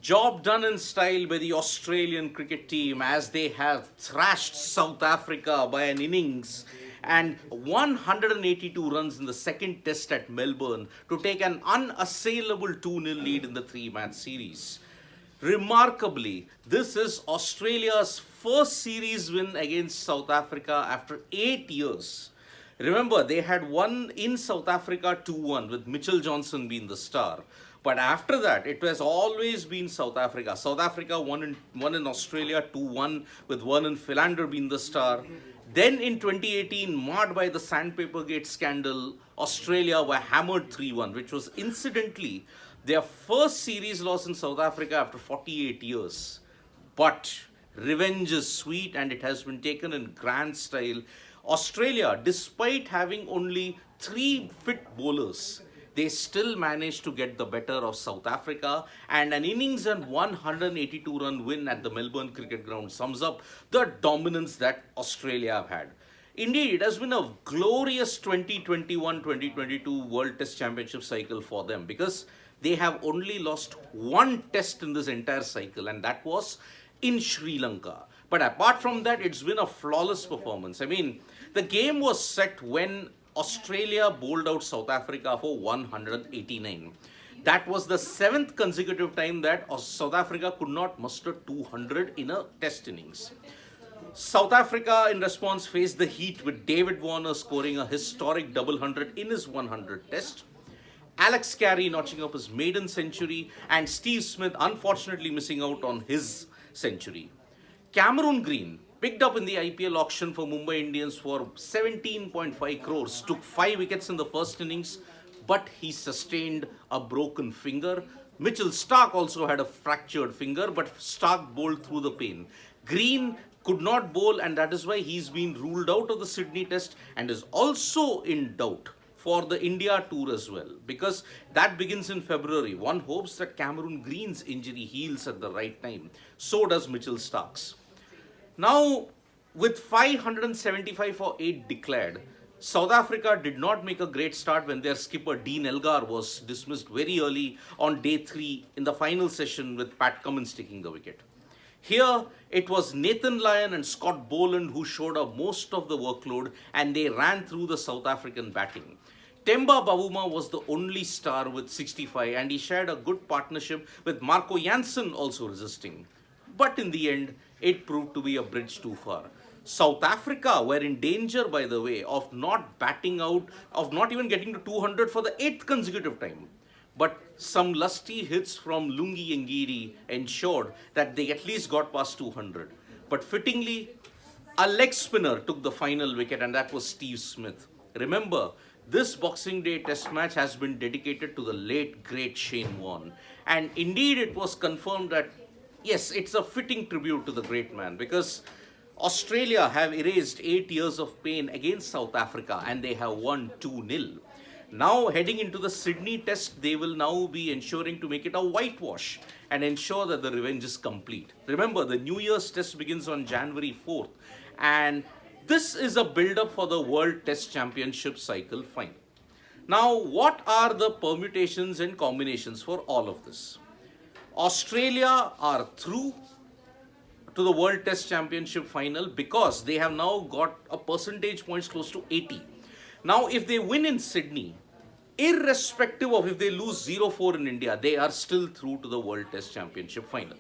Job done in style by the Australian cricket team as they have thrashed South Africa by an innings and 182 runs in the second test at Melbourne to take an unassailable 2-0 lead in the three-match series. Remarkably, this is Australia's first series win against South Africa after 8 years. Remember, they had won in South Africa 2-1 with Mitchell Johnson being the star. But after that, it has always been South Africa. South Africa won in Australia 2-1 with Vernon Philander being the star. Then in 2018, marred by the Sandpaper Gate scandal, Australia were hammered 3-1, which was incidentally their first series loss in South Africa after 48 years. But revenge is sweet and it has been taken in grand style. Australia, despite having only 3 fit bowlers, they still managed to get the better of South Africa, and an innings and 182-run win at the Melbourne Cricket Ground sums up the dominance that Australia have had. Indeed, it has been a glorious 2021-2022 World Test Championship cycle for them because they have only lost one test in this entire cycle, and that was in Sri Lanka. But apart from that, it's been a flawless performance. I mean, the game was set when Australia bowled out South Africa for 189. That was the 7th consecutive time that South Africa could not muster 200 in a test innings. South Africa, in response, faced the heat with David Warner scoring a historic double hundred in his 100 test. Alex Carey notching up his maiden century, and Steve Smith unfortunately missing out on his century. Cameron Green, picked up in the IPL auction for Mumbai Indians for 17.5 crores, took 5 wickets in the first innings, but he sustained a broken finger. Mitchell Starc also had a fractured finger, but Starc bowled through the pain. Green could not bowl, and that is why he's been ruled out of the Sydney Test and is also in doubt for the India tour as well, because that begins in February. One hopes that Cameron Green's injury heals at the right time. So does Mitchell Starc's. Now, with 575 for 8 declared, South Africa did not make a great start when their skipper Dean Elgar was dismissed very early on day 3 in the final session with Pat Cummins taking the wicket. Here, it was Nathan Lyon and Scott Boland who showed up most of the workload, and they ran through the South African batting. Temba Bavuma was the only star with 65, and he shared a good partnership with Marco Jansen also resisting. But in the end, it proved to be a bridge too far. South Africa were in danger, by the way, of not batting out, of not even getting to 200 for the 8th consecutive time. But some lusty hits from Lungi Ngidi ensured that they at least got past 200. But fittingly, a leg spinner took the final wicket, and that was Steve Smith. Remember, this Boxing Day test match has been dedicated to the late, great Shane Warne. And indeed, it was confirmed that yes, it's a fitting tribute to the great man because Australia have erased 8 years of pain against South Africa and they have won 2-0. Now heading into the Sydney Test, they will now be ensuring to make it a whitewash and ensure that the revenge is complete. Remember, the New Year's Test begins on January 4th, and this is a build-up for the World Test Championship cycle final. Now, what are the permutations and combinations for all of this? Australia are through to the World Test Championship final because they have now got a percentage points close to 80. Now, if they win in Sydney, irrespective of if they lose 0-4 in India, they are still through to the World Test Championship final.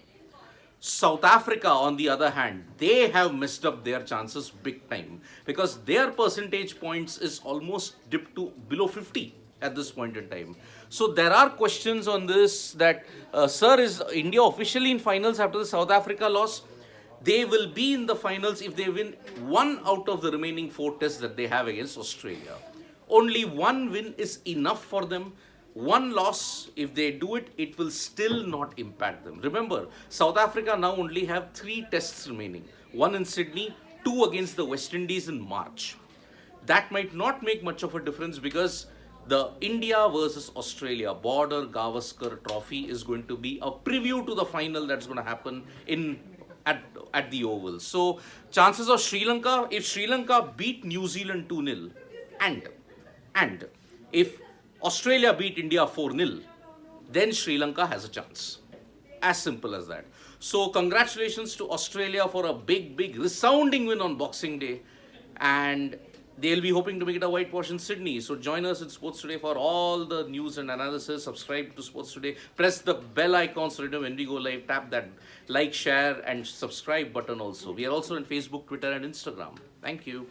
South Africa, on the other hand, they have messed up their chances big time because their percentage points is almost dipped to below 50 at this point in time. So there are questions on this that, sir, is India officially in finals after the South Africa loss? They will be in the finals if they win 1 out of the remaining 4 tests that they have against Australia. Only 1 win is enough for them. 1 loss, if they do it, it will still not impact them. Remember, South Africa now only have 3 tests remaining. 1 in Sydney, 2 against the West Indies in March. That might not make much of a difference because the India versus Australia Border Gavaskar Trophy is going to be a preview to the final that's going to happen at the Oval. So, chances of Sri Lanka, if Sri Lanka beat New Zealand 2-0 and if Australia beat India 4-0, then Sri Lanka has a chance. As simple as that. So, congratulations to Australia for a big, big, resounding win on Boxing Day. And they'll be hoping to make it a whitewash in Sydney. So, join us in Sports Today for all the news and analysis. Subscribe to Sports Today. Press the bell icon so that when we go live, tap that like, share, and subscribe button also. We are also on Facebook, Twitter, and Instagram. Thank you.